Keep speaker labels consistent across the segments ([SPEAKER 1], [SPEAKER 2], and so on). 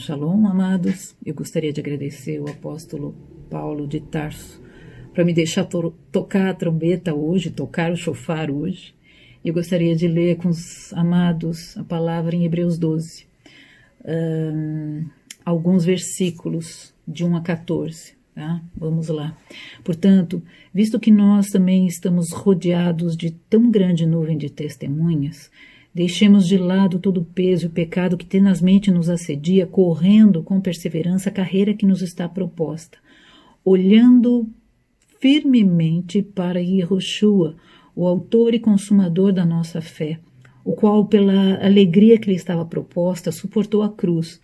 [SPEAKER 1] Shalom, amados. Eu gostaria de agradecer o apóstolo Paulo de Tarso para me deixar tocar a trombeta hoje, tocar o shofar hoje. Eu gostaria de ler com os amados a palavra em Hebreus 12, alguns versículos de 1 a 14. Tá? Vamos lá. Portanto, visto que nós também estamos rodeados de tão grande nuvem de testemunhas, deixemos de lado todo o peso e o pecado que tenazmente nos assedia, correndo com perseverança a carreira que nos está proposta, olhando firmemente para Yehoshua, o autor e consumador da nossa fé, o qual, pela alegria que lhe estava proposta, suportou a cruz,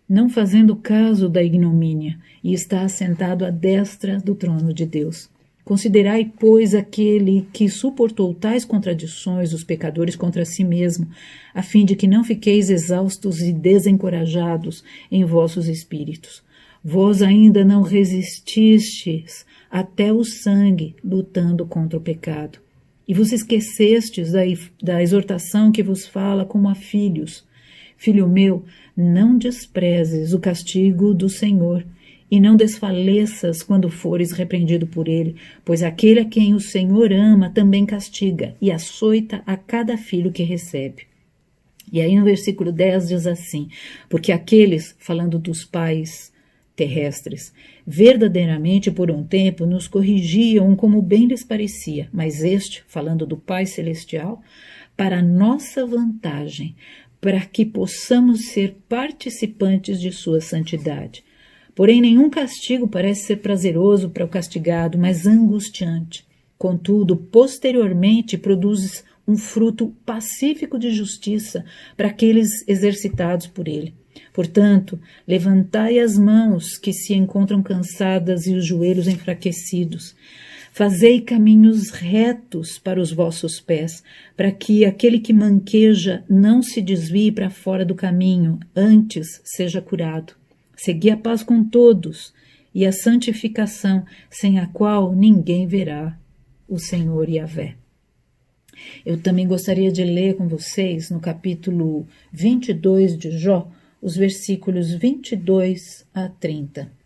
[SPEAKER 1] não fazendo caso da ignomínia, e está assentado à destra do trono de Deus. Considerai, pois, aquele que suportou tais contradições dos pecadores contra si mesmo, a fim de que não fiqueis exaustos e desencorajados em vossos espíritos. Vós ainda não resististes até o sangue, lutando contra o pecado. E vos esquecestes da exortação que vos fala como a filhos. Filho meu, não desprezes o castigo do Senhor, e não desfaleças quando fores repreendido por ele, pois aquele a quem o Senhor ama também castiga, e açoita a cada filho que recebe. E aí no versículo 10 diz assim, porque aqueles, falando dos pais terrestres, verdadeiramente por um tempo nos corrigiam como bem lhes parecia, mas este, falando do Pai Celestial, para nossa vantagem, para que possamos ser participantes de sua santidade. Porém, nenhum castigo parece ser prazeroso para o castigado, mas angustiante. Contudo, posteriormente produz um fruto pacífico de justiça para aqueles exercitados por ele. Portanto, levantai as mãos que se encontram cansadas e os joelhos enfraquecidos. Fazei caminhos retos para os vossos pés, para que aquele que manqueja não se desvie para fora do caminho, antes seja curado. Segui a paz com todos e a santificação, sem a qual ninguém verá o Senhor Yahvé. Eu também gostaria de ler com vocês no capítulo 22 de Jó, os versículos 22 a 30.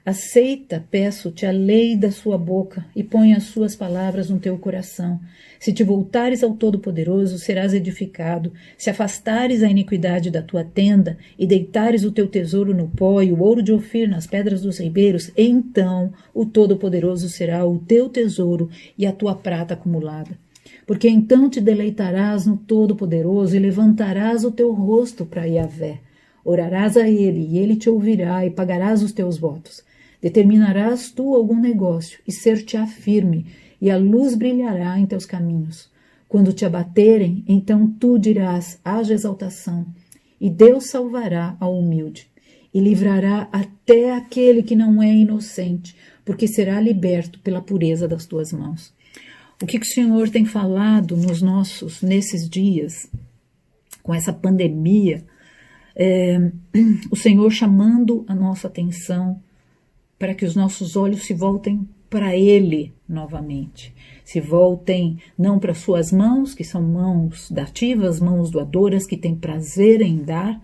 [SPEAKER 1] Aceita, peço-te, a lei da sua boca e põe as suas palavras no teu coração. Se te voltares ao Todo-Poderoso, serás edificado. Se afastares a iniquidade da tua tenda e deitares o teu tesouro no pó e o ouro de Ofir nas pedras dos ribeiros, então o Todo-Poderoso será o teu tesouro e a tua prata acumulada. Porque então te deleitarás no Todo-Poderoso e levantarás o teu rosto para Yahvé. Orarás a ele e ele te ouvirá e pagarás os teus votos. Determinarás tu algum negócio e ser-te-á firme, e a luz brilhará em teus caminhos. Quando te abaterem, então tu dirás, haja exaltação, e Deus salvará ao humilde, e livrará até aquele que não é inocente, porque será liberto pela pureza das tuas mãos. O que o Senhor tem falado nesses dias, com essa pandemia, o Senhor chamando a nossa atenção para que os nossos olhos se voltem para Ele novamente. Se voltem não para suas mãos, que são mãos dativas, mãos doadoras, que têm prazer em dar,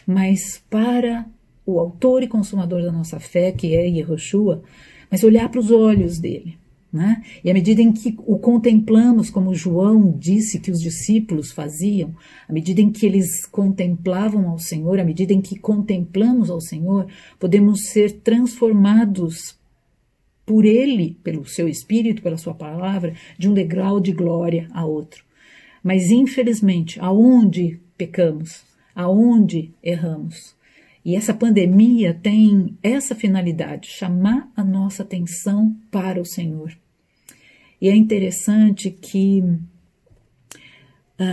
[SPEAKER 1] mas para o autor e consumador da nossa fé, que é Yehoshua, mas olhar para os olhos dele. Né? E à medida em que o contemplamos, como João disse que os discípulos faziam, à medida em que eles contemplavam ao Senhor, à medida em que contemplamos ao Senhor, podemos ser transformados por Ele, pelo seu Espírito, pela sua palavra, de um degrau de glória a outro. Mas infelizmente, aonde pecamos, aonde erramos? E essa pandemia tem essa finalidade, chamar a nossa atenção para o Senhor. E é interessante que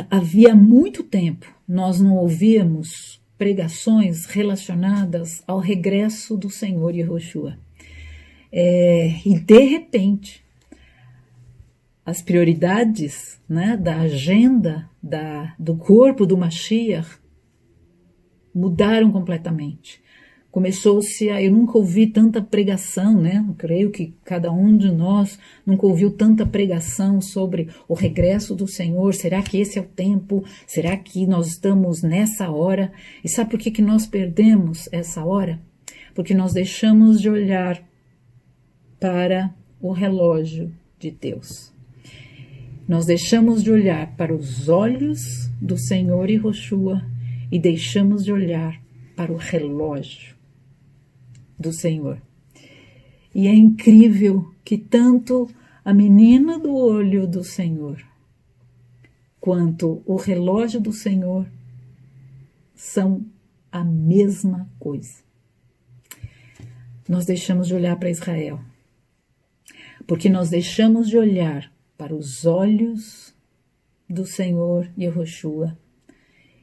[SPEAKER 1] havia muito tempo nós não ouvíamos pregações relacionadas ao regresso do Senhor Yehoshua. E de repente, as prioridades, né, da agenda do corpo do Mashiach mudaram completamente. Começou-se a... Eu nunca ouvi tanta pregação, né? Eu creio que cada um de nós nunca ouviu tanta pregação sobre o regresso do Senhor. Será que esse é o tempo? Será que nós estamos nessa hora? E sabe por que nós perdemos essa hora? Porque nós deixamos de olhar para o relógio de Deus. Nós deixamos de olhar para os olhos do Senhor Yehoshua e deixamos de olhar para o relógio do Senhor. E é incrível que tanto a menina do olho do Senhor quanto o relógio do Senhor são a mesma coisa. Nós deixamos de olhar para Israel, porque nós deixamos de olhar para os olhos do Senhor Yehoshua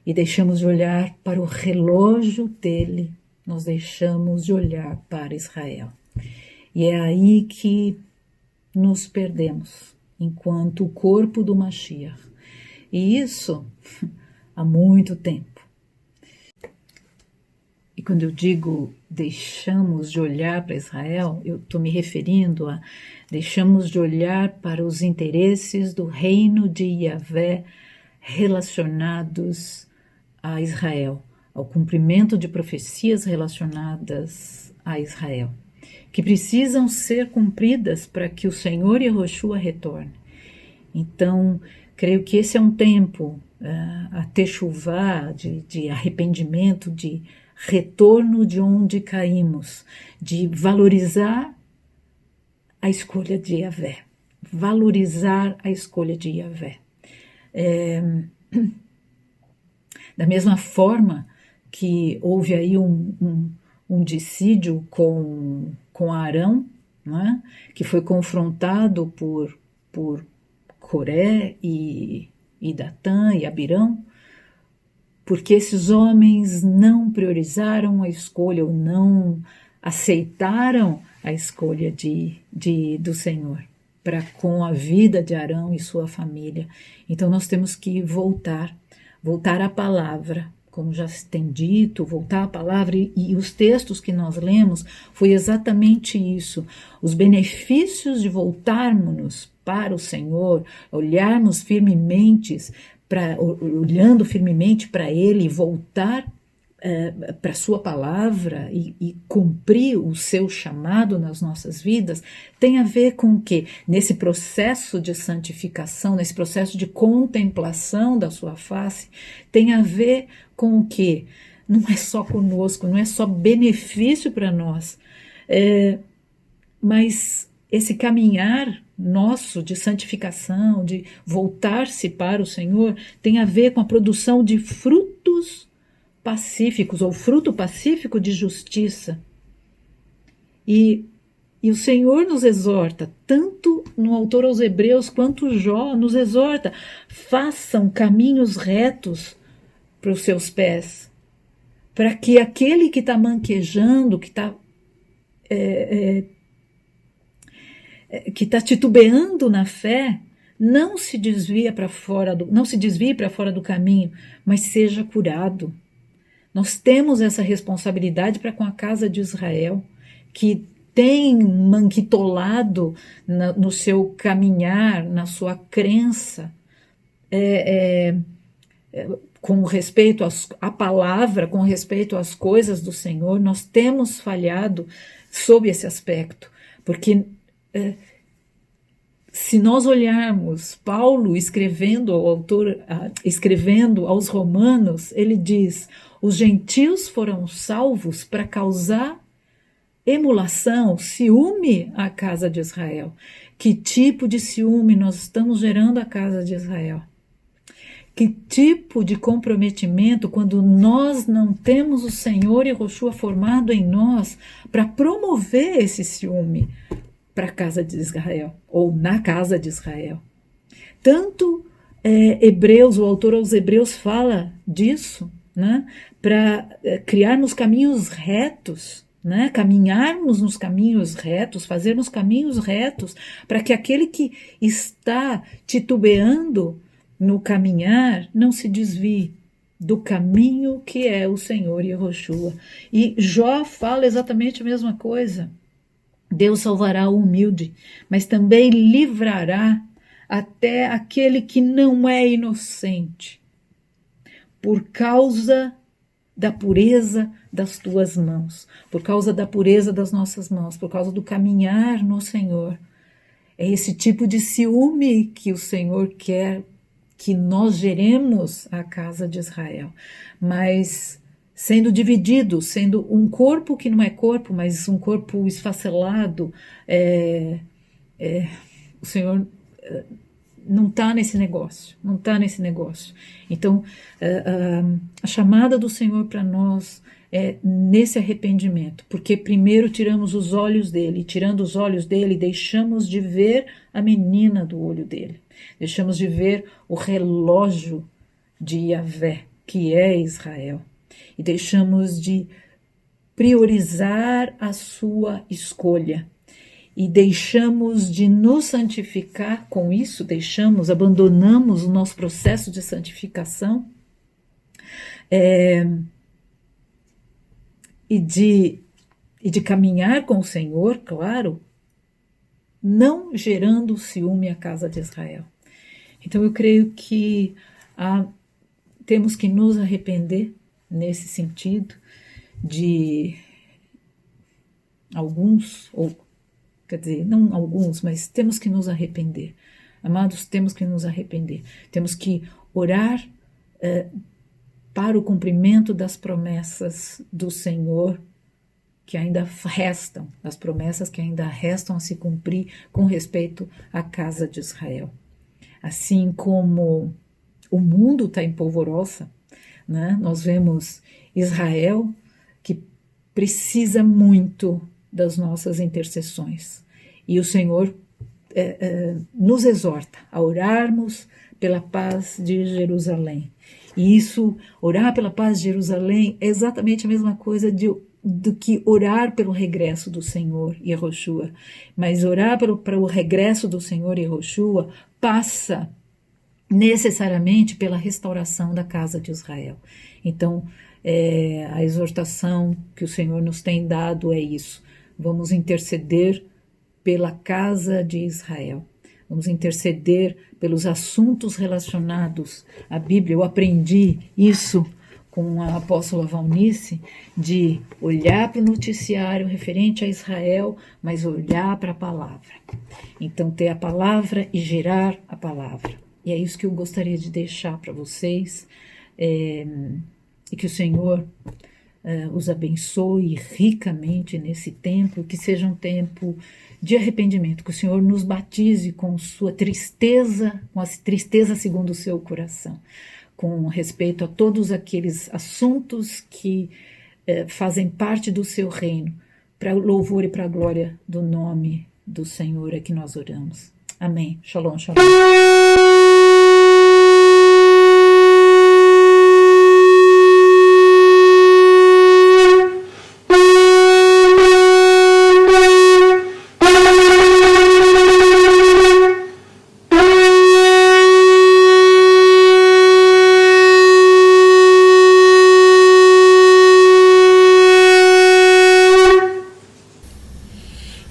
[SPEAKER 1] e deixamos de olhar para o relógio dele. Nós deixamos de olhar para Israel. E é aí que nos perdemos, enquanto o corpo do Mashiach. E isso há muito tempo. E quando eu digo deixamos de olhar para Israel, eu estou me referindo a deixamos de olhar para os interesses do reino de Yahvé relacionados a Israel, ao cumprimento de profecias relacionadas a Israel, que precisam ser cumpridas para que o Senhor Yehoshua retorne. Então, creio que esse é um tempo, a techuvá, de arrependimento, de retorno de onde caímos, de valorizar a escolha de Yahvé, valorizar a escolha de Yahvé. Da mesma forma que houve aí um dissídio com Arão, não é? Que foi confrontado por Coré e Datã e Abirão, porque esses homens não priorizaram a escolha ou não aceitaram a escolha do Senhor para com a vida de Arão e sua família. Então nós temos que voltar à palavra, como já se tem dito, voltar à palavra, e os textos que nós lemos foi exatamente isso. Os benefícios de voltarmos para o Senhor, olhando firmemente para Ele, voltar para a sua palavra e cumprir o seu chamado nas nossas vidas, tem a ver com o quê? Nesse processo de santificação, nesse processo de contemplação da sua face, tem a ver com o quê? Não é só conosco, não é só benefício para nós, mas esse caminhar nosso de santificação, de voltar-se para o Senhor, tem a ver com a produção de frutos pacíficos, ou fruto pacífico de justiça. E o Senhor nos exorta, tanto no autor aos Hebreus quanto Jó nos exorta, façam caminhos retos para os seus pés, para que aquele que está manquejando, que está titubeando na fé, não se desvie para fora do caminho, mas seja curado. Nós temos essa responsabilidade para com a casa de Israel, que tem manquitolado no seu caminhar, na sua crença, com respeito à palavra, com respeito às coisas do Senhor. Nós temos falhado sob esse aspecto, porque se nós olharmos Paulo escrevendo aos Romanos, ele diz: os gentios foram salvos para causar emulação, ciúme à casa de Israel. Que tipo de ciúme nós estamos gerando à casa de Israel? Que tipo de comprometimento quando nós não temos o Senhor Yehoshua formado em nós para promover esse ciúme para a casa de Israel, ou na casa de Israel? Tanto Hebreus, o autor aos Hebreus fala disso, né? Para criarmos caminhos retos, né? Caminharmos nos caminhos retos, fazermos caminhos retos, para que aquele que está titubeando no caminhar não se desvie do caminho que é o Senhor Yehoshua. E Jó fala exatamente a mesma coisa. Deus salvará o humilde, mas também livrará até aquele que não é inocente, por causa da pureza das tuas mãos, por causa da pureza das nossas mãos, por causa do caminhar no Senhor. É esse tipo de ciúme que o Senhor quer que nós geremos a casa de Israel, mas sendo dividido, sendo um corpo que não é corpo, mas um corpo esfacelado. O Senhor não está nesse negócio, não está nesse negócio. Então, a chamada do Senhor para nós é nesse arrependimento, porque primeiro tiramos os olhos dele, e tirando os olhos dele, deixamos de ver a menina do olho dele, deixamos de ver o relógio de Yahvé, que é Israel, e deixamos de priorizar a sua escolha, e deixamos de nos santificar com isso, abandonamos o nosso processo de santificação, e de caminhar com o Senhor, claro, não gerando ciúme à casa de Israel. Então eu creio que temos que nos arrepender nesse sentido de alguns, ou quer dizer, não alguns, mas temos que nos arrepender. Amados, temos que nos arrepender. Temos que orar para o cumprimento das promessas do Senhor que ainda restam, as promessas que ainda restam a se cumprir com respeito à casa de Israel. Assim como o mundo está em polvorosa, né? Nós vemos Israel que precisa muito das nossas intercessões. E o Senhor nos exorta a orarmos pela paz de Jerusalém. E isso, orar pela paz de Jerusalém, é exatamente a mesma coisa do que orar pelo regresso do Senhor Yehoshua. Mas orar para o regresso do Senhor Yehoshua passa necessariamente pela restauração da casa de Israel. Então, a exortação que o Senhor nos tem dado é isso. Vamos interceder pela casa de Israel. Vamos interceder pelos assuntos relacionados à Bíblia. Eu aprendi isso com a apóstola Valnice, de olhar para o noticiário referente a Israel, mas olhar para a palavra. Então, ter a palavra e gerar a palavra. E é isso que eu gostaria de deixar para vocês, e que o Senhor os abençoe ricamente nesse tempo, que seja um tempo de arrependimento, que o Senhor nos batize com sua tristeza, com a tristeza segundo o seu coração, com respeito a todos aqueles assuntos que fazem parte do seu reino, para o louvor e para a glória do nome do Senhor é que nós oramos. Amém. Shalom, shalom.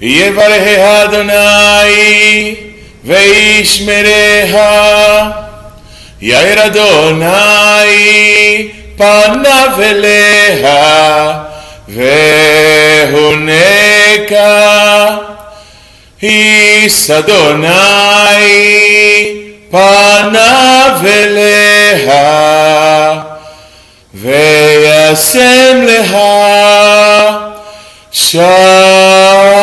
[SPEAKER 2] יברך אדוני וישמריה, יאיר אדוני פניו אליה והונקה, היס אדוני פניו אליה וישם לה שלום.